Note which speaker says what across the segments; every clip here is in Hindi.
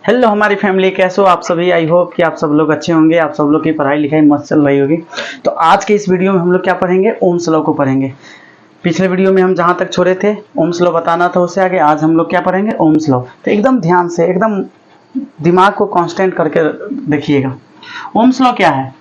Speaker 1: हेलो हमारी फैमिली, कैसे हो आप सभी। आई होप कि आप सब लोग अच्छे होंगे, आप सब लोग की पढ़ाई लिखाई मस्त चल रही होगी। तो आज के इस वीडियो में हम लोग क्या पढ़ेंगे, ओम्स लॉ को पढ़ेंगे। पिछले वीडियो में हम जहाँ तक छोड़े थे ओम्स लॉ बताना था, उससे आगे आज हम लोग क्या पढ़ेंगे, ओम्स लॉ। तो एकदम ध्यान से, एकदम दिमाग को कांस्टेंट करके देखिएगा। ओम्स लॉ क्या है।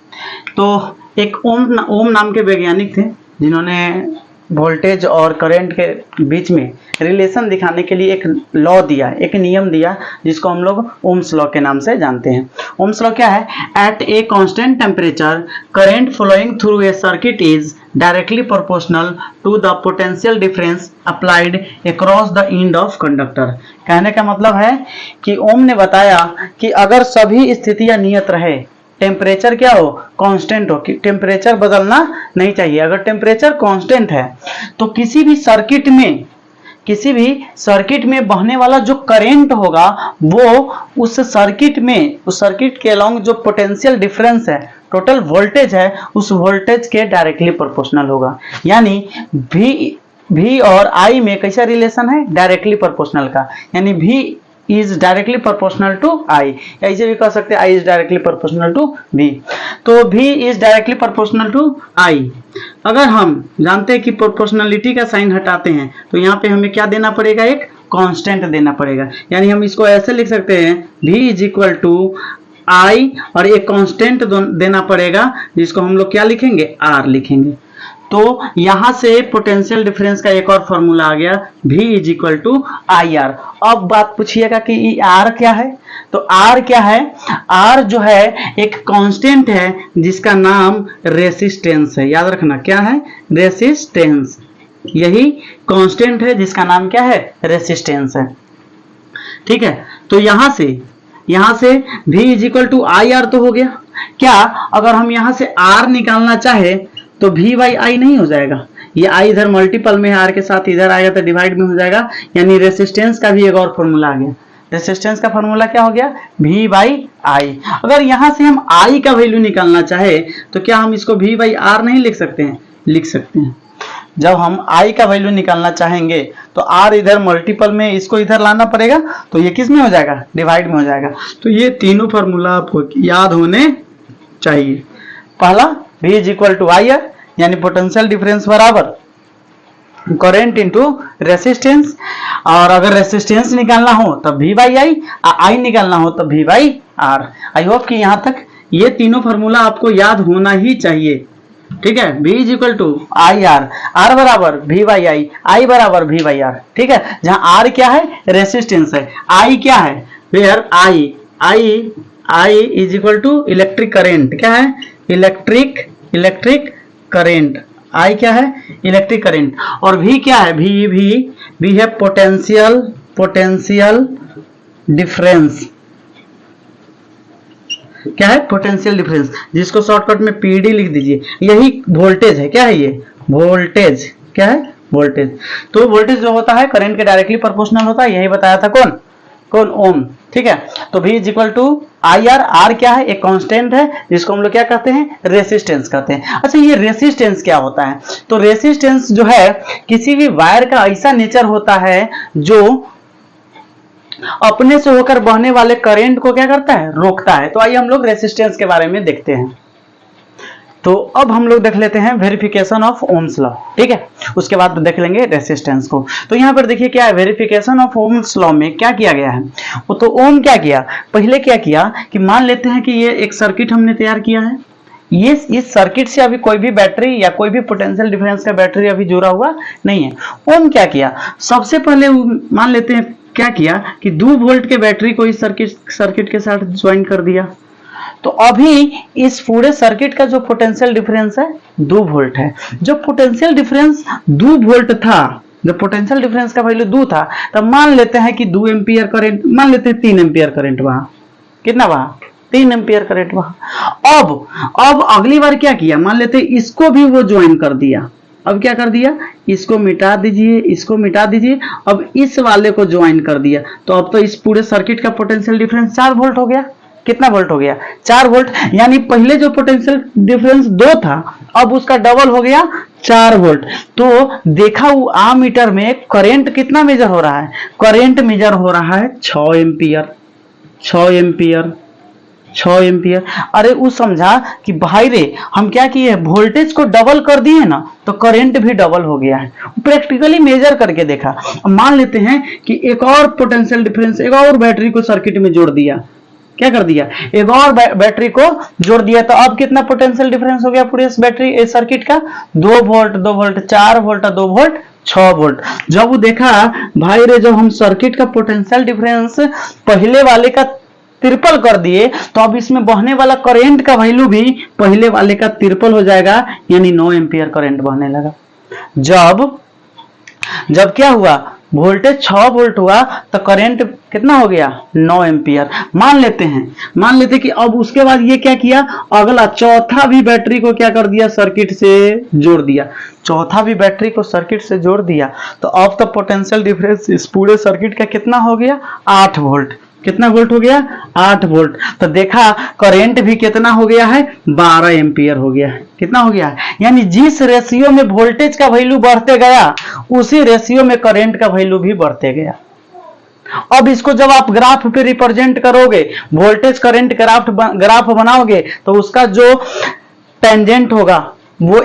Speaker 1: तो एक ओम नाम के वैज्ञानिक थे जिन्होंने वोल्टेज और करंट के बीच में रिलेशन दिखाने के लिए एक लॉ दिया, एक नियम दिया, जिसको हम लोग ओम्स लॉ के नाम से जानते हैं। ओम्स लॉ क्या है, at a constant temperature current flowing through a circuit is directly proportional to the potential difference applied across the end of conductor. कहने का मतलब है कि ओम ने बताया कि अगर सभी स्थितियां नियत रहे, टेम्परेचर क्या हो, कांस्टेंट हो, कि टेम्परेचर बदलना नहीं चाहिए। अगर टेम्परेचर कांस्टेंट है तो किसी भी सर्किट में बहने वाला जो करंट होगा वो उस सर्किट के अलोंग जो पोटेंशियल डिफरेंस है, टोटल वोल्टेज है, उस वोल्टेज के डायरेक्टली प्रोपोर्शनल होगा। यानी V और I में कैसा रिलेशन है, डायरेक्टली प्रोपोर्शनल का। यानी V is directly proportional to I, ऐसे भी कह सकते हैं I is directly proportional to V। तो V is directly proportional to I। अगर हम जानते हैं कि प्रोपोर्शनलिटी का साइन हटाते हैं तो यहाँ पे हमें क्या देना पड़ेगा, एक कांस्टेंट देना पड़ेगा। यानी हम इसको ऐसे लिख सकते हैं, V is equal to I और एक कांस्टेंट देना पड़ेगा जिसको हम लोग क्या लिखेंगे, R लिखेंगे। तो यहां से पोटेंशियल डिफरेंस का एक और फॉर्मूला आ गया, V is equal to I R. अब बात पूछिएगा कि R क्या है। तो R क्या है, R जो है एक कांस्टेंट है जिसका नाम रेसिस्टेंस है। याद रखना क्या है, रेसिस्टेंस। यही कांस्टेंट है जिसका नाम क्या है, रेसिस्टेंस है। ठीक है, तो यहां से V is equal to I R तो हो गया। क्या अगर हम यहां से R निकालना चाहे तो V बाई आई नहीं हो जाएगा, ये I इधर मल्टीपल में है, R के साथ इधर आएगा तो डिवाइड में हो जाएगा। यानी रेसिस्टेंस का भी एक और फॉर्मूला आ गया। रेसिस्टेंस का फॉर्मूला क्या हो गया, V बाई आई। अगर यहां से हम I का वैल्यू निकालना चाहे तो क्या हम इसको V बाई R नहीं लिख सकते हैं, लिख सकते हैं। जब हम I का वैल्यू निकालना चाहेंगे तो R इधर मल्टीपल में, इसको इधर लाना पड़ेगा, तो ये किस में हो जाएगा, डिवाइड में हो जाएगा। तो ये तीनों फॉर्मूला आपको याद होने चाहिए। पहला V is equal to I R, यानी पोटेंशियल डिफरेंस बराबर करंट इंटू रेसिस्टेंस। और अगर रेसिस्टेंस निकालना हो तब V बाई आई, आई निकालना हो तब V by R. I hope कि यहां तक ये तीनों फॉर्मूला आपको याद होना ही चाहिए। ठीक है, V is equal to I R, R बराबर V बाई आई, आई बराबर V बाई आर। ठीक है, जहां R क्या है, रेसिस्टेंस है, I क्या है, where I is equal to electric current. क्या है, इलेक्ट्रिक करंट। I क्या है, इलेक्ट्रिक करंट। और V क्या है, V है पोटेंशियल डिफरेंस। क्या है, पोटेंशियल डिफरेंस, जिसको शॉर्टकट में PD लिख दीजिए। यही वोल्टेज है। क्या है ये, वोल्टेज। क्या है, वोल्टेज। तो वोल्टेज जो होता है करंट के डायरेक्टली प्रोपोर्शनल होता है, यही बताया था कौन ओम। ठीक है, तो V is equal to I R. R क्या है, एक कांस्टेंट है जिसको हम लोग क्या कहते हैं, रेसिस्टेंस कहते हैं। अच्छा, ये रेसिस्टेंस क्या होता है। तो रेसिस्टेंस जो है किसी भी वायर का ऐसा नेचर होता है जो अपने से होकर बहने वाले करंट को क्या करता है, रोकता है। तो आइए हम लोग रेसिस्टेंस के बारे में देखते हैं। तो अब हम लोग देख लेते हैं वेरिफिकेशन ऑफ ओम्स लॉ। ठीक है, उसके बाद देख लेंगे रेसिस्टेंस को। तो यहाँ पर देखिए क्या है, वेरिफिकेशन ऑफ ओम्स लॉ में क्या किया गया है। वो तो ओम क्या किया, पहले क्या किया कि मान लेते हैं कि ये एक सर्किट हमने तैयार किया है। ये इस सर्किट से अभी कोई भी बैटरी या कोई भी पोटेंशियल डिफरेंस का बैटरी अभी जुड़ा हुआ नहीं है। ओम क्या किया, सबसे पहले मान लेते हैं क्या किया कि 2 वोल्ट के बैटरी को इस सर्किट के साथ ज्वाइन कर दिया। तो अभी इस पूरे सर्किट का जो पोटेंशियल डिफरेंस है 2 वोल्ट है। जो पोटेंशियल डिफरेंस 2 वोल्ट था, जो पोटेंशियल डिफरेंस का वैल्यू 2 था, तब मान लेते हैं कि 2 एम्पियर करंट, मान लेते हैं 3 एम्पियर करंट वहां, कितना वहां, 3 एम्पियर करंट वहां। अब अगली बार क्या किया, मान लेते हैं इसको भी वो ज्वाइन कर दिया। अब क्या कर दिया, इसको मिटा दीजिए, इसको मिटा दीजिए, अब इस वाले को ज्वाइन कर दिया। तो अब तो इस पूरे सर्किट का पोटेंशियल डिफरेंस 4 वोल्ट हो गया। कितना वोल्ट हो गया, 4 वोल्ट। यानी पहले जो पोटेंशियल डिफरेंस 2 था, अब उसका डबल हो गया 4 वोल्ट। तो देखा आमीटर में करंट कितना मेजर हो रहा है, करंट मेजर हो रहा है 6 एम्पियर। 6 ampere, 6 ampere. अरे वो समझा कि भाई रे हम क्या किए, वोल्टेज को डबल कर दिए ना तो करंट भी डबल हो गया है। प्रैक्टिकली मेजर करके देखा। अब मान लेते हैं कि एक और पोटेंशियल डिफरेंस, एक और बैटरी को सर्किट में जोड़ दिया। क्या कर दिया, एक और बैटरी को जोड़ दिया, तो अब कितना पोटेंशियल डिफरेंस हो गया पूरे इस बैटरी सर्किट का, 2 volt 2 volt 4 volt 2 volt 6 volt. जब वो देखा भाई रे, जब हम सर्किट का पोटेंशियल डिफरेंस पहले वाले का ट्रिपल कर दिए तो अब इसमें बहने वाला करंट का वैल्यू भी पहले वाले का ट्रिपल हो जाएगा, यानी 9 एम्पियर करंट बहने लगा। जब क्या हुआ, वोल्टेज 6 वोल्ट हुआ तो करंट कितना हो गया, 9 एम्पियर। मान लेते हैं कि अब उसके बाद ये क्या किया, अगला चौथा भी बैटरी को क्या कर दिया, सर्किट से जोड़ दिया। चौथा भी बैटरी को सर्किट से जोड़ दिया तो अब तो पोटेंशियल डिफरेंस इस पूरे सर्किट का कितना हो गया, 8 वोल्ट। कितना वोल्ट हो गया, 8 वोल्ट। तो देखा करंट भी कितना हो गया है, 12 एम्पियर हो गया है। कितना हो गया है, यानी जिस रेशियो में वोल्टेज का वैल्यू बढ़ते गया उसी रेशियो में करंट का वैल्यू भी बढ़ते गया। अब इसको जब आप ग्राफ पे रिप्रेजेंट करोगे, वोल्टेज करंट ग्राफ बनाओगे तो उसका जो टेंजेंट होगा वो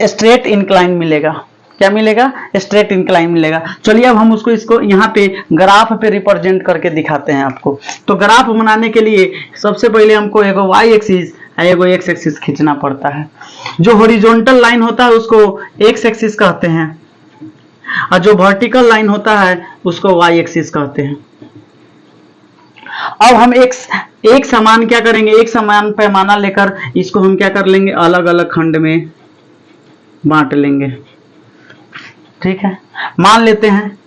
Speaker 1: स्ट्रेट इंक्लाइन मिलेगा। क्या मिलेगा, स्ट्रेट इंक्लाइन मिलेगा। चलिए अब हम इसको यहाँ पे ग्राफ पे रिप्रेजेंट करके दिखाते हैं आपको। तो ग्राफ बनाने के लिए सबसे पहले हमको एगो वाई एक्सिस एगो एक्स एक्सिस खींचना पड़ता है। जो हॉरिजॉन्टल लाइन होता है उसको एक्स एक्सिस कहते हैं और जो वर्टिकल लाइन होता है उसको वाई एक्सिस कहते हैं। अब हम एक समान क्या करेंगे, एक समान पैमाना लेकर इसको हम क्या कर लेंगे, अलग अलग खंड में बांट लेंगे। ठीक है, मान लेते हैं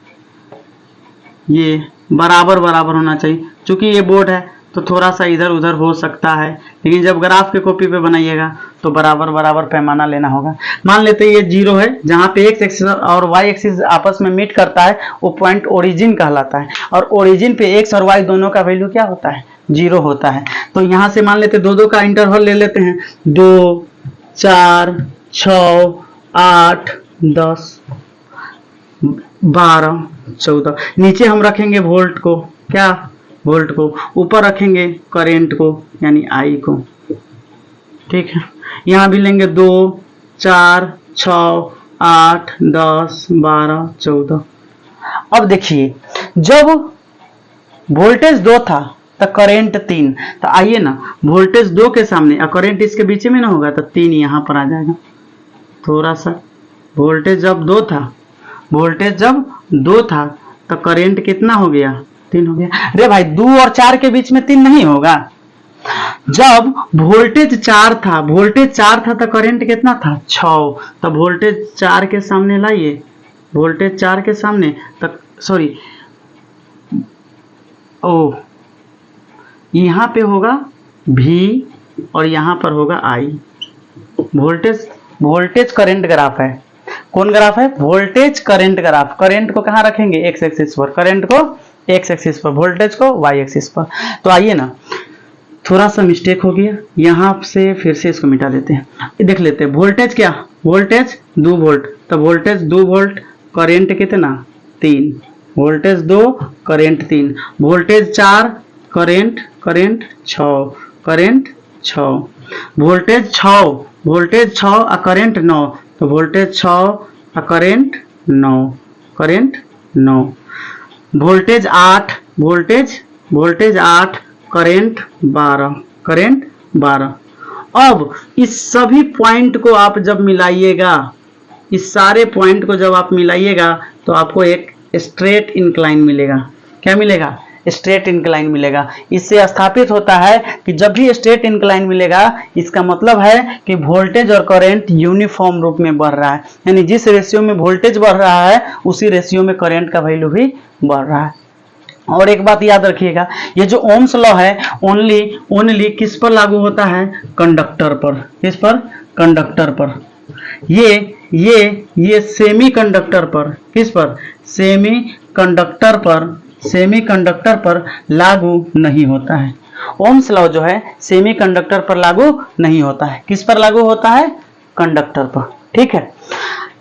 Speaker 1: ये बराबर बराबर होना चाहिए। चूंकि ये बोर्ड है तो थोड़ा सा इधर उधर हो सकता है, लेकिन जब ग्राफ के कॉपी पे बनाइएगा तो बराबर बराबर पैमाना लेना होगा। मान लेते हैं ये 0 है, जहां पे एक्स एक्सिस और वाई एक्सिस आपस में मीट करता है वो पॉइंट ओरिजिन कहलाता है। और ओरिजिन पे एक्स और वाई दोनों का वैल्यू क्या होता है, 0 होता है। तो यहां से मान लेते 2 का इंटरवल ले लेते हैं, 2 4 6 8 10 12 14। नीचे हम रखेंगे वोल्ट को, क्या वोल्ट को, ऊपर रखेंगे करंट को यानी आई को। ठीक है, यहां भी लेंगे 2 4 6 8 10 12 14। अब देखिए जब वोल्टेज 2 था तो करंट 3, तो आइए ना वोल्टेज 2 के सामने और करंट इसके बीच में ना होगा तो 3 यहां पर आ जाएगा। थोड़ा सा वोल्टेज जब 2 था तो करंट कितना हो गया, 3 हो गया। अरे भाई 2 और 4 के बीच में 3 नहीं होगा। जब वोल्टेज 4 था तो करंट कितना था, 6। तो वोल्टेज 4 के सामने लाइए, वोल्टेज 4 के सामने तक, सॉरी यहां पे होगा V और यहां पर आई आई। वोल्टेज करंट ग्राफ है। कौन ग्राफ है, वोल्टेज करंट ग्राफ। करंट को कहां रखेंगे, एक्स एक्सिस पर, करंट को एक्स एक्सिस पर, वोल्टेज को वाई एक्सिस पर। तो आइए ना, थोड़ा सा मिस्टेक हो गया, यहां से फिर से इसको मिटा देते हैं। देख लेते हैं वोल्टेज क्या, वोल्टेज 2 वोल्ट, तो वोल्टेज 2 वोल्ट, करंट कितना 3, voltage 2 current 3, voltage 4 current 6, current 6, voltage 6 और करंट 9, तो वोल्टेज 6 और current 9, current 9, voltage 8 current 12, current 12। अब इस सभी पॉइंट को आप जब मिलाइएगा, इस सारे पॉइंट को जब आप मिलाइएगा तो आपको एक स्ट्रेट इंक्लाइन मिलेगा। क्या मिलेगा, स्ट्रेट इंक्लाइन मिलेगा। इससे स्थापित होता है कि जब भी स्ट्रेट इंक्लाइन मिलेगा इसका मतलब है कि वोल्टेज और करंट यूनिफॉर्म रूप में बढ़ रहा है, यानी जिस रेशियो में वोल्टेज बढ़ रहा है उसी रेशियो में करंट का वैल्यू भी बढ़ रहा है। और एक बात याद रखिएगा, ये जो ओम्स लॉ है ओनली किस पर लागू होता है, कंडक्टर पर। किस पर, कंडक्टर पर। ये सेमी कंडक्टर पर, किस पर, सेमी कंडक्टर पर लागू नहीं होता है। ओम्स लॉ जो है सेमी कंडक्टर पर लागू नहीं होता है, किस पर लागू होता है, कंडक्टर पर। ठीक है,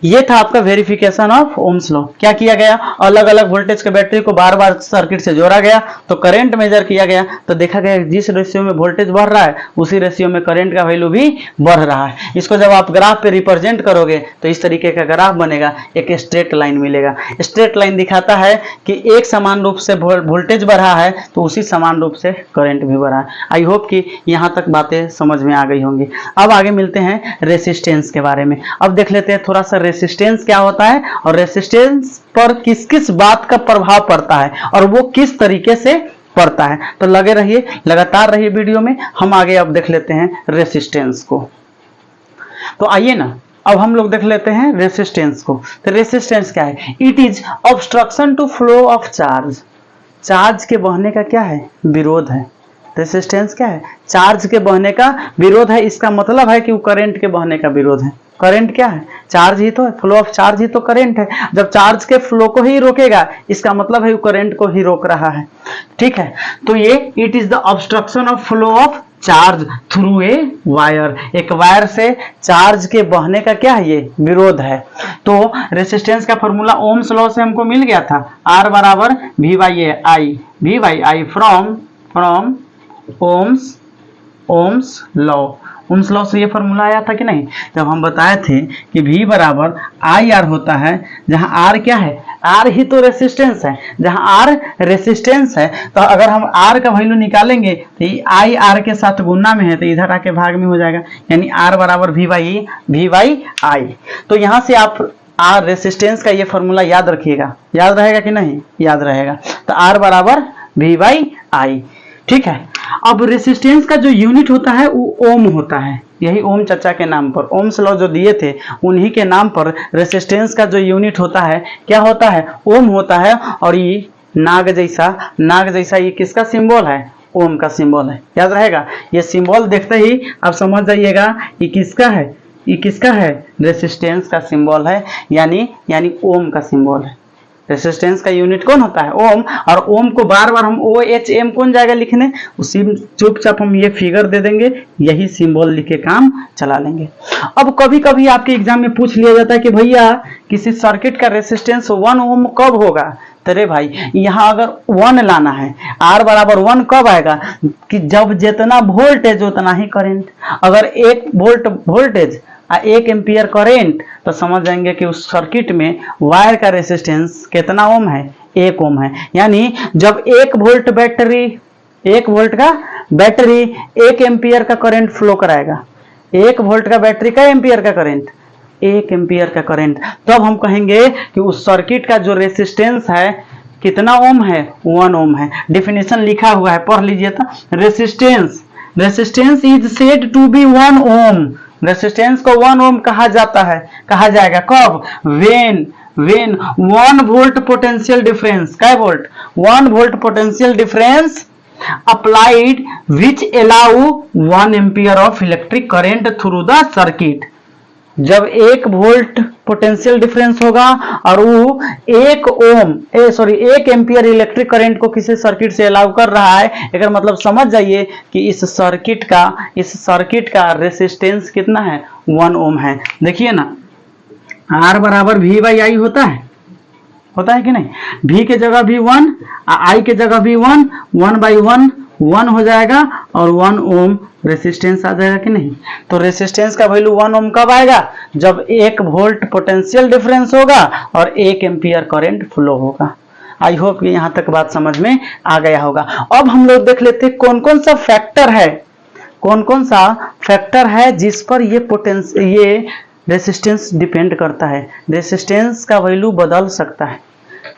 Speaker 1: ये था आपका वेरिफिकेशन ऑफ ओम्स लॉ। क्या किया गया, अलग अलग वोल्टेज के बैटरी को बार बार सर्किट से जोड़ा गया, तो करंट मेजर किया गया, तो देखा गया जिस रेशियो में वोल्टेज बढ़ रहा है उसी रेशियो में करंट का वैल्यू भी बढ़ रहा है। इसको जब आप ग्राफ पे रिप्रेजेंट करोगे तो इस तरीके का ग्राफ बनेगा, एक स्ट्रेट लाइन मिलेगा। स्ट्रेट लाइन दिखाता है कि एक समान रूप से वोल्टेज बढ़ा है तो उसी समान रूप से करंट भी बढ़ा है। आई होप कि यहाँ तक बातें समझ में आ गई होंगी। अब आगे मिलते हैं रेसिस्टेंस के बारे में। अब देख लेते हैं थोड़ा सा रेसिस्टेंस क्या होता है और रेसिस्टेंस पर किस किस बात का प्रभाव पड़ता है और वो किस तरीके से पड़ता है। तो लगे रहिए, लगातार रहिए वीडियो में। हम आगे अब देख लेते हैं रेसिस्टेंस को। तो आइए ना, अब हम लोग देख लेते हैं रेसिस्टेंस को। तो रेसिस्टेंस क्या है? It is obstruction to flow of charge. Charge के बहने का क्या है? विरोध है। रेसिस्टेंस क्या है? चार्ज के बहने का विरोध है। इसका मतलब है कि वो करंट के बहने का विरोध है। करंट क्या है? चार्ज ही तो है, फ्लो ऑफ चार्ज ही तो करंट है। जब चार्ज के फ्लो को ही रोकेगा इसका मतलब है वो करंट को ही रोक रहा है। ठीक है, तो ये it is the obstruction of flow of charge through a wire. एक वायर से चार्ज के बहने का क्या है? ये विरोध है। तो रेसिस्टेंस का फॉर्मूला ओम्स लॉ से हमको मिल गया था, R बराबर V by I from Ohm's law से ये फॉर्मूला आया था कि नहीं? जब हम बताए थे कि V बराबर आई आर होता है, जहां R क्या है? R ही तो रेसिस्टेंस है। जहां R रेसिस्टेंस है तो अगर हम R का वैल्यू निकालेंगे तो ये आई आर के साथ गुना में है तो इधर आके भाग में हो जाएगा, यानी R बराबर V बाई आई। तो यहां से आप R रेसिस्टेंस का ये फॉर्मूला याद रखिएगा। याद रहेगा कि नहीं? याद रहेगा। तो R बराबर V बाई आई। ठीक है, अब रेसिस्टेंस का जो यूनिट होता है वो ओम होता है। यही ओम चाचा के नाम पर, ओम्स लॉ जो दिए थे उन्हीं के नाम पर रेसिस्टेंस का जो यूनिट होता है क्या होता है? ओम होता है। और ये नाग जैसा ये किसका सिंबल है? ओम का सिंबल है। याद रहेगा, ये सिंबल देखते ही आप समझ जाइएगा ये किसका है? ये किसका है? रेसिस्टेंस का सिंबल है, यानी ओम का सिंबल है। रेसिस्टेंस का यूनिट कौन होता है? ओम। और ओम को बार बार हम OHM कौन जाएगा लिखने? उसी चुपचाप हम ये फिगर दे देंगे, यही सिंबल लिख के काम चला लेंगे। अब कभी कभी आपके एग्जाम में पूछ लिया जाता है कि भैया किसी सर्किट का रेसिस्टेंस 1 ओम कब होगा? तेरे भाई यहाँ अगर 1 लाना है, R बराबर 1 कब आएगा? कि जब जितना वोल्टेज उतना ही करंट। अगर 1 वोल्ट वोल्टेज 1 एम्पियर करेंट तो समझ जाएंगे कि उस सर्किट में वायर का रेसिस्टेंस कितना ओम है? 1 ओम है। यानी जब 1 वोल्ट का बैटरी 1 एम्पियर का करंट फ्लो कराएगा, 1 वोल्ट का बैटरी का एम्पियर का करंट? 1 एम्पियर का करंट। तब हम कहेंगे कि उस सर्किट का जो रेसिस्टेंस है कितना ओम है? 1 ओम है। डेफिनेशन लिखा हुआ है, पढ़ लीजिए। तो resistance is said to be 1 ohm. Resistance को 1 ओम कहा जाएगा कब? वेन 1 वोल्ट पोटेंशियल डिफरेंस, क्या volt? 1 volt potential difference applied which allow 1 ampere of electric current through the circuit. जब 1 वोल्ट पोटेंशियल डिफरेंस होगा और वो 1 एम्पियर इलेक्ट्रिक करंट को किसी सर्किट से अलाउ कर रहा है, अगर मतलब समझ जाइए कि इस सर्किट का रेसिस्टेंस कितना है? 1 ओम है। देखिए ना, R बराबर V बाई आई होता है कि नहीं? V के जगह भी 1, I के जगह भी 1 बाई 1 हो जाएगा और 1 ओम रेसिस्टेंस आ जाएगा कि नहीं? तो रेसिस्टेंस का वैल्यू 1 ओम कब आएगा? जब 1 वोल्ट पोटेंशियल डिफरेंस होगा और 1 एम्पियर करंट फ्लो होगा। आई होप कि यहाँ तक बात समझ में आ गया होगा। अब हम लोग देख लेते हैं कौन कौन सा फैक्टर है जिस पर ये रेसिस्टेंस डिपेंड करता है। रेसिस्टेंस का वैल्यू बदल सकता है।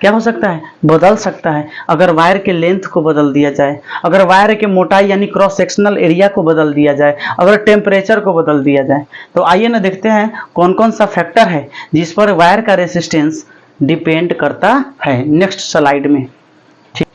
Speaker 1: क्या हो सकता है? बदल सकता है। अगर वायर के लेंथ को बदल दिया जाए, अगर वायर के मोटाई यानी क्रॉस सेक्शनल एरिया को बदल दिया जाए, अगर टेम्परेचर को बदल दिया जाए, तो आइए ना देखते हैं कौन कौन सा फैक्टर है जिस पर वायर का रेसिस्टेंस डिपेंड करता है नेक्स्ट स्लाइड में। ठीक,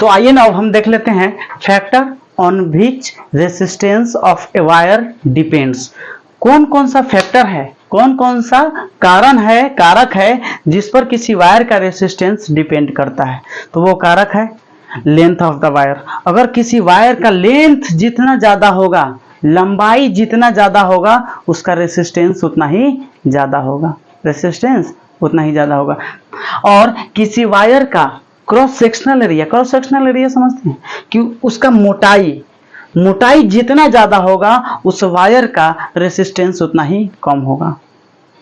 Speaker 1: तो आइए ना अब हम देख लेते हैं factor on which resistance of a wire depends. कौन कौन सा फैक्टर है, कौन कौन सा कारक है जिस पर किसी वायर का रेसिस्टेंस डिपेंड करता है? तो वो कारक है लेंथ ऑफ द वायर। अगर किसी वायर का लेंथ जितना ज्यादा होगा, लंबाई जितना ज्यादा होगा, उसका रेसिस्टेंस उतना ही ज़्यादा होगा, रेसिस्टेंस उतना ही ज़्यादा होगा। और किसी वायर का क्रॉस सेक्शनल एरिया समझते हैं कि उसका मोटाई जितना ज़्यादा होगा उस वायर का रेसिस्टेंस उतना ही कम होगा।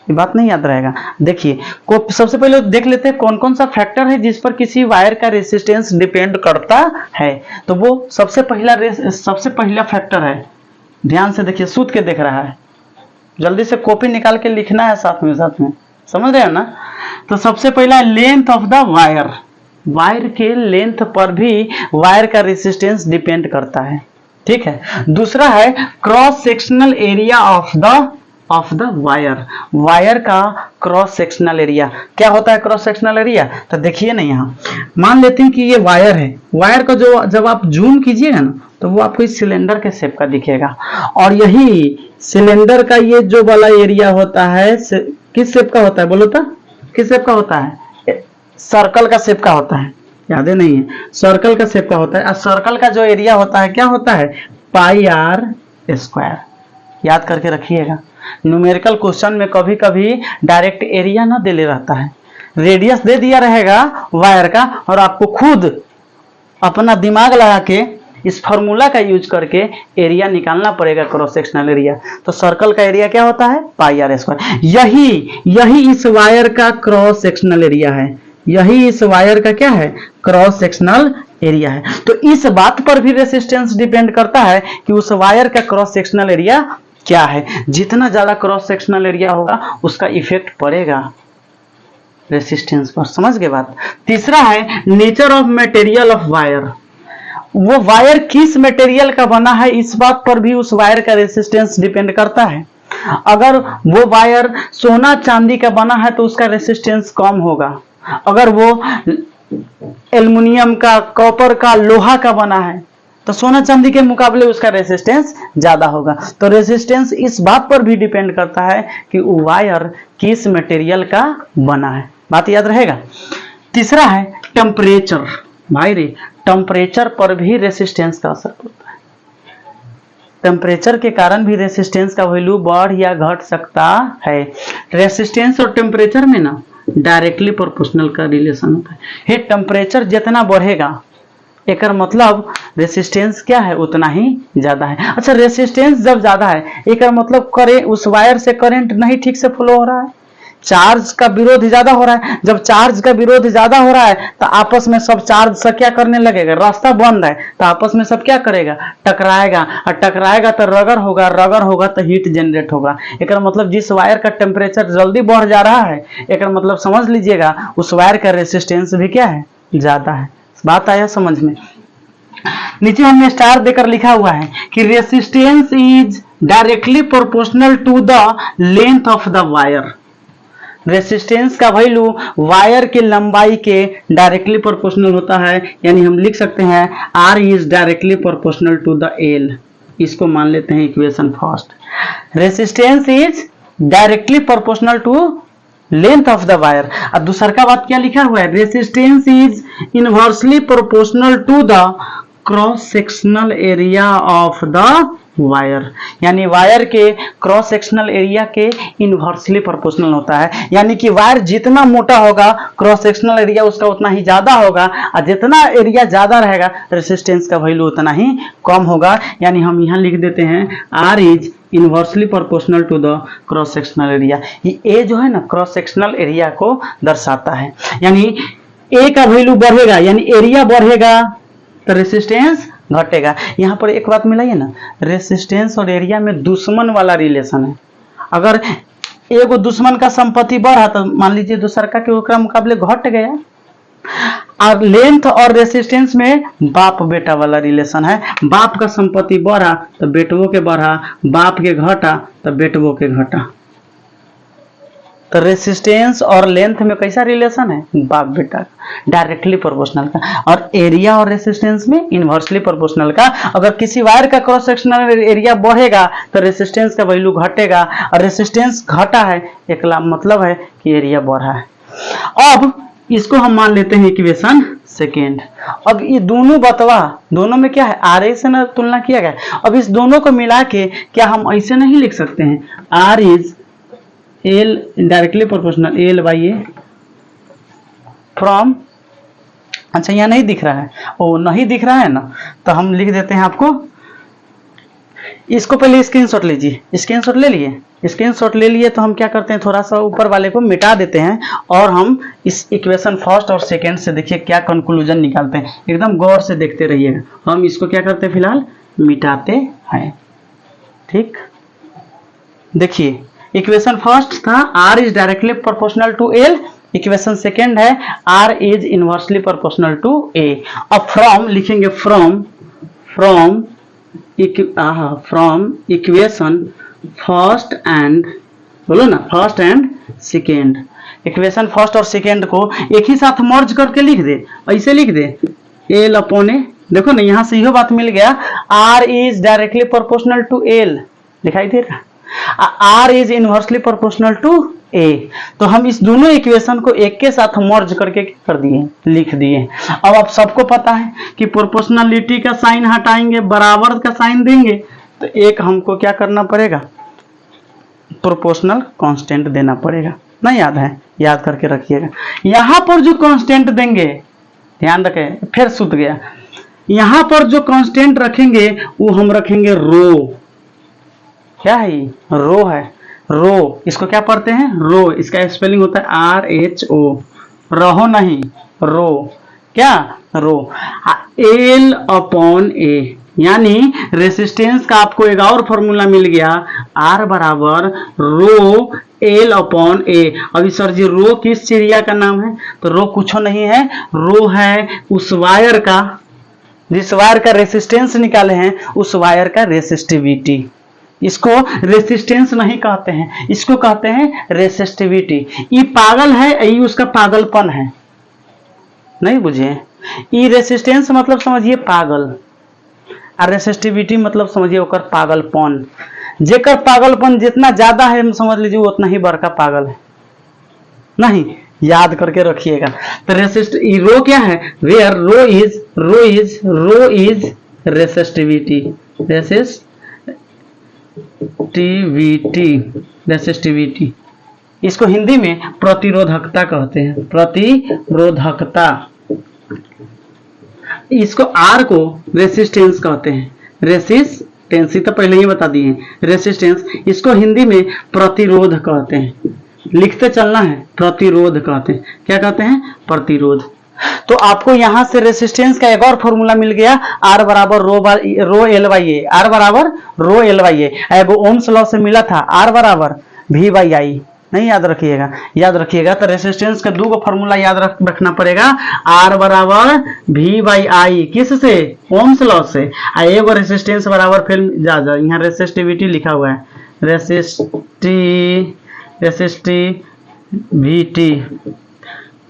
Speaker 1: ये बात नहीं याद रहेगा। देखिए सबसे पहले देख लेते हैं कौन कौन सा फैक्टर है जिस पर किसी वायर का रेसिस्टेंस डिपेंड करता है। तो वो सबसे पहला फैक्टर है, ध्यान से देखिए, सूत के देख रहा है, जल्दी से कॉपी निकाल के लिखना है साथ में, समझ रहे हो ना। तो सबसे पहला लेंथ ऑफ द वायर के लेंथ पर भी वायर का रेसिस्टेंस डिपेंड करता है, ठीक है। दूसरा है cross sectional area of the wire का क्रॉस सेक्शनल एरिया। क्या होता है क्रॉस सेक्शनल एरिया? तो देखिए ना, यहाँ मान लेते हैं कि ये वायर है, वायर का जो जब आप जूम कीजिएगा ना तो वो आपको इस सिलेंडर के शेप का दिखेगा, और यही सिलेंडर का ये जो वाला एरिया होता है किस शेप का होता है बोलो तो? किस शेप का होता है? सर्कल का शेप का होता है, याद नहीं है, सर्कल का शेप का होता है। और सर्कल का जो एरिया होता है क्या होता है? पाई आर स्क्वायर। याद करके रखिएगा, न्यूमेरिकल क्वेश्चन में कभी कभी डायरेक्ट एरिया ना दे ले रहता है, रेडियस दे दिया रहेगा वायर का, और आपको खुद अपना दिमाग लगा के इस फॉर्मूला का यूज करके एरिया निकालना पड़ेगा, क्रॉस सेक्शनल एरिया। तो सर्कल का एरिया क्या होता है? पाई आर स्क्वायर। यही इस वायर का क्रॉस सेक्शनल एरिया है, यही इस वायर का क्या है? क्रॉस सेक्शनल एरिया है। तो इस बात पर भी रेसिस्टेंस डिपेंड करता है कि उस वायर का क्रॉस सेक्शनल एरिया क्या है। जितना ज्यादा क्रॉस सेक्शनल एरिया होगा उसका इफेक्ट पड़ेगा रेसिस्टेंस पर, समझ गए बात। तीसरा है nature of material of wire. वो वायर किस मटेरियल का बना है इस बात पर भी उस वायर का रेसिस्टेंस डिपेंड करता है। अगर वो वायर सोना चांदी का बना है तो उसका रेसिस्टेंस कम होगा, अगर वो एल्युमिनियम का, कॉपर का, लोहा का बना है तो सोना चांदी के मुकाबले उसका रेसिस्टेंस ज्यादा होगा। तो रेसिस्टेंस इस बात पर भी डिपेंड करता है कि वो वायर किस मटेरियल का बना है, बात याद रहेगा। तीसरा है टेम्परेचर। भाई रे, टेम्परेचर पर भी रेसिस्टेंस का असर पड़ता है, टेम्परेचर के कारण भी रेसिस्टेंस का वैल्यू बढ़ या घट सकता है। रेसिस्टेंस और टेम्परेचर में ना डायरेक्टली प्रोपोर्शनल का रिलेशन होता है। टेम्परेचर जितना बढ़ेगा एक मतलब रेसिस्टेंस क्या है? उतना ही ज्यादा है। अच्छा, रेसिस्टेंस जब ज्यादा है एक मतलब उस वायर से करंट नहीं ठीक से फ्लो हो रहा है, चार्ज का विरोध ज्यादा हो रहा है। जब चार्ज का विरोध ज्यादा हो रहा है तो आपस में सब चार्ज से क्या करने लगेगा? रास्ता बंद है तो आपस में सब क्या करेगा? टकराएगा, और टकराएगा तो रगड़ होगा तो हीट जनरेट होगा। एक मतलब जिस वायर का टेम्परेचर जल्दी बढ़ जा रहा है एक मतलब समझ लीजिएगा उस वायर का रेसिस्टेंस भी क्या है? ज्यादा है। बात आया समझ में? नीचे हमने स्टार देकर लिखा हुआ है कि resistance is directly proportional to the length of the wire. Resistance का वैल्यू वायर की लंबाई के डायरेक्टली प्रोपोर्शनल होता है, यानी हम लिख सकते हैं R is directly proportional to the L। इसको मान लेते हैं equation first. Resistance is directly proportional to length of the wire. और दूसरा का बात क्या लिखा हुआ है? Resistance is inversely proportional to the cross sectional area of the wire, यानी वायर के क्रॉस सेक्शनल एरिया के इनवर्सली प्रोपोर्शनल होता है। यानी कि वायर जितना मोटा होगा क्रॉस सेक्शनल एरिया उसका उतना ही ज्यादा होगा, और जितना एरिया ज्यादा रहेगा रेसिस्टेंस का वैल्यू उतना ही कम होगा। यानी हम यहाँ लिख देते हैं R is inversely proportional to the cross sectional area. ये A जो है ना क्रॉस सेक्शनल एरिया को दर्शाता है, यानी A का वैल्यू बढ़ेगा यानी एरिया बढ़ेगा तो रेसिस्टेंस घटेगा। यहाँ पर एक बात मिलाइए ना, रेसिस्टेंस और एरिया में दुश्मन वाला रिलेशन है। अगर एगो दुश्मन का संपत्ति बढ़ा तो मान लीजिए दूसरा का के ओकरा मुकाबले घट गया। और लेंथ और रेसिस्टेंस में बाप बेटा वाला रिलेशन है, बाप का संपत्ति बढ़ा तो बेटवो के बढ़ा, बाप के घटा तो बेटवो के घटा। तो रेसिस्टेंस और लेंथ में कैसा रिलेशन है? बाप बेटा, डायरेक्टली प्रोपोर्शनल का। और एरिया और रेसिस्टेंस में इनवर्सली प्रोपोर्शनल का। अगर किसी वायर का क्रॉस सेक्शनल एरिया बढ़ेगा तो रेसिस्टेंस का वैल्यू घटेगा, और रेसिस्टेंस घटा है एक मतलब है कि एरिया बढ़ा है। अब इसको हम मान लेते हैं इक्वेशन सेकेंड। अब ये दोनों बतवा, दोनों में क्या है? आर से ना तुलना किया गया। अब इस दोनों को मिला के क्या हम ऐसे नहीं लिख सकते हैं? R is L directly proportional L by A from, अच्छा यहाँ नहीं दिख रहा है, ओ नहीं दिख रहा है ना, तो हम लिख देते हैं आपको, इसको पहले स्क्रीनशॉट लीजिए, स्क्रीनशॉट ले लिए, स्क्रीनशॉट ले लिए तो हम क्या करते हैं, थोड़ा सा ऊपर वाले को मिटा देते हैं और हम इस इक्वेशन फर्स्ट और सेकंड से देखिए क्या कंक्लूजन निकालते हैं, एकदम गौर से देखते रहिएगा। हम इसको क्या करते हैं, फिलहाल मिटाते हैं। ठीक, देखिए इक्वेशन फर्स्ट था R is directly proportional to L, equation second है R is inversely proportional to A। अब फ्रॉम लिखेंगे, फ्रॉम इक्वेशन फर्स्ट एंड, बोलो ना, first and second, equation first और सेकेंड को एक ही साथ मर्ज करके लिख दे, ऐसे लिख दे एल अपॉन ए, देखो ना यहाँ से यह बात मिल गया, R is directly proportional to L, दिखाई दे रहा, R is inversely proportional to A, तो हम इस दोनों इक्वेशन को एक के साथ मर्ज करके कर दिए, लिख दिए। अब आप सबको पता है कि प्रोपोर्शनलिटी का साइन हटाएंगे, बराबर का साइन देंगे, तो एक हमको क्या करना पड़ेगा, प्रोपोर्शनल कांस्टेंट देना पड़ेगा, ना याद है, याद करके रखिएगा। यहां पर जो कांस्टेंट देंगे, ध्यान रखें, फिर सूत गया, यहां पर जो कांस्टेंट रखेंगे वो हम रखेंगे रो, क्या है, रो है, रो, इसको क्या पढ़ते हैं, रो, इसका स्पेलिंग होता है RHO, रहो नहीं, रो, क्या, रो, L अपॉन A, यानी रेसिस्टेंस का आपको एक और फॉर्मूला मिल गया, R बराबर रो L अपॉन A। अभी सर जी रो किस चिड़िया का नाम है, तो रो कुछ नहीं है, रो है उस वायर का, जिस वायर का रेसिस्टेंस निकाले हैं उस वायर का रेसिस्टिविटी, इसको रेसिस्टेंस नहीं कहते हैं, इसको कहते हैं रेसिस्टिविटी। ये पागल है, ये उसका पागलपन है, नहीं बुझे, ये रेसिस्टेंस मतलब समझिए पागल, और रेसिस्टिविटी मतलब समझिए ओकर पागलपन, जेकर पागलपन जितना ज्यादा है समझ लीजिए उतना ही बड़का पागल है, नहीं, याद करके रखिएगा। तो रेसिस्ट रो क्या है, वेयर रो इज रेसिस्टिविटी, इसको हिंदी में प्रतिरोधकता कहते हैं, प्रतिरोधकता, इसको R को रेसिस्टेंस कहते हैं, रेसिस्टेंस तो पहले ही बता दिए, रेसिस्टेंस, इसको हिंदी में प्रतिरोध कहते हैं, लिखते चलना है, प्रतिरोध कहते हैं, क्या कहते हैं, प्रतिरोध। तो आपको यहां से रेसिस्टेंस का एक और फॉर्मूला मिल गया, R बराबर rho L by A, R बराबर रो एल बाई ए, एगो ओम्स लॉ से मिला था, R बराबर V बाई आई, नहीं याद रखिएगा, याद रखिएगा। तो रेसिस्टेंस का दो फॉर्मूला याद रखना पड़ेगा, R बराबर V बाई आई, किस से, ओम्स लॉ से, एगो रेसिस्टेंस बराबर, फिर यहाँ रेसिस्टिविटी लिखा हुआ है, रेसिस्टिविटी,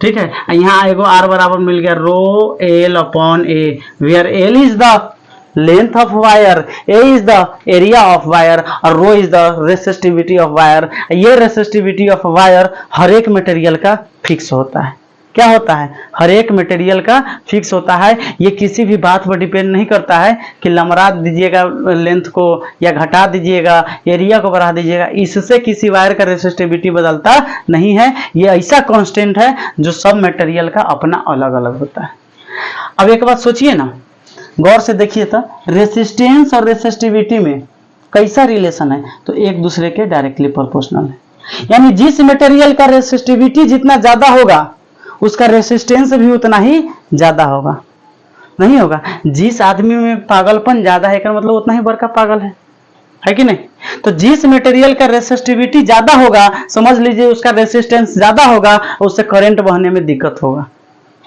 Speaker 1: ठीक है, यहाँ एगो R बराबर मिल गया rho L upon A, where L is the length of wire, A is the area of wire और rho is the resistivity of wire. ये रेसिस्टिविटी ऑफ वायर हर एक मटेरियल का फिक्स होता है, क्या होता है, हर एक मटेरियल का फिक्स होता है, ये किसी भी बात पर डिपेंड नहीं करता है कि लंबा दीजिएगा लेंथ को या घटा दीजिएगा, एरिया को बढ़ा दीजिएगा, इससे किसी वायर का रेसिस्टिविटी बदलता नहीं है, ये ऐसा कांस्टेंट है जो सब मटेरियल का अपना अलग अलग होता है। अब एक बात सोचिए ना, गौर से देखिए तो रेसिस्टेंस और रेसिस्टिविटी में कैसा रिलेशन है, तो एक दूसरे के डायरेक्टली प्रोपोर्शनल है, यानी जिस मटेरियल का रेसिस्टिविटी जितना ज्यादा होगा उसका रेसिस्टेंस भी उतना ही ज्यादा होगा, नहीं होगा, जिस आदमी में पागलपन ज्यादा है का मतलब उतना ही बड़का पागल है कि नहीं। तो जिस मटेरियल का रेसिस्टिविटी ज्यादा होगा समझ लीजिए उसका रेसिस्टेंस ज्यादा होगा, उससे करंट बहने में दिक्कत होगा,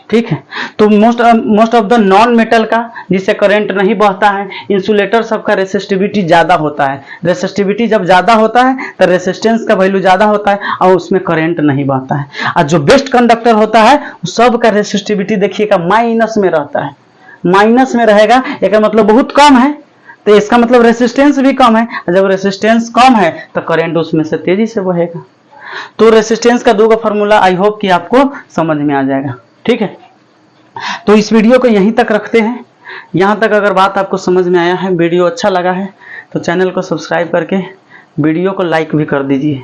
Speaker 1: ठीक है। तो most of the non metal का जिससे करंट नहीं बहता है, इंसुलेटर सबका रेसिस्टिविटी ज्यादा होता है, रेसिस्टिविटी जब ज्यादा होता है तो रेसिस्टेंस का वैल्यू ज्यादा होता है और उसमें करंट नहीं बहता है। और जो बेस्ट कंडक्टर होता है सबका रेसिस्टिविटी देखिएगा माइनस में रहता है, माइनस में रहेगा, एक मतलब बहुत कम है, तो इसका मतलब रेसिस्टेंस भी कम है, जब रेसिस्टेंस कम है तो करंट उसमें से तेजी से बहेगा। तो रेसिस्टेंस का दो फॉर्मूला आई होप कि आपको समझ में आ जाएगा, ठीक है। तो इस वीडियो को यहीं तक रखते हैं, यहाँ तक अगर बात आपको समझ में आया है, वीडियो अच्छा लगा है तो चैनल को सब्सक्राइब करके वीडियो को लाइक भी कर दीजिए।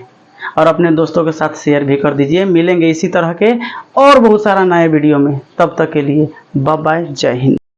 Speaker 1: और अपने दोस्तों के साथ शेयर भी कर दीजिए। मिलेंगे इसी तरह के और बहुत सारा नए वीडियो में, तब तक के लिए बाय बाय, जय हिंद।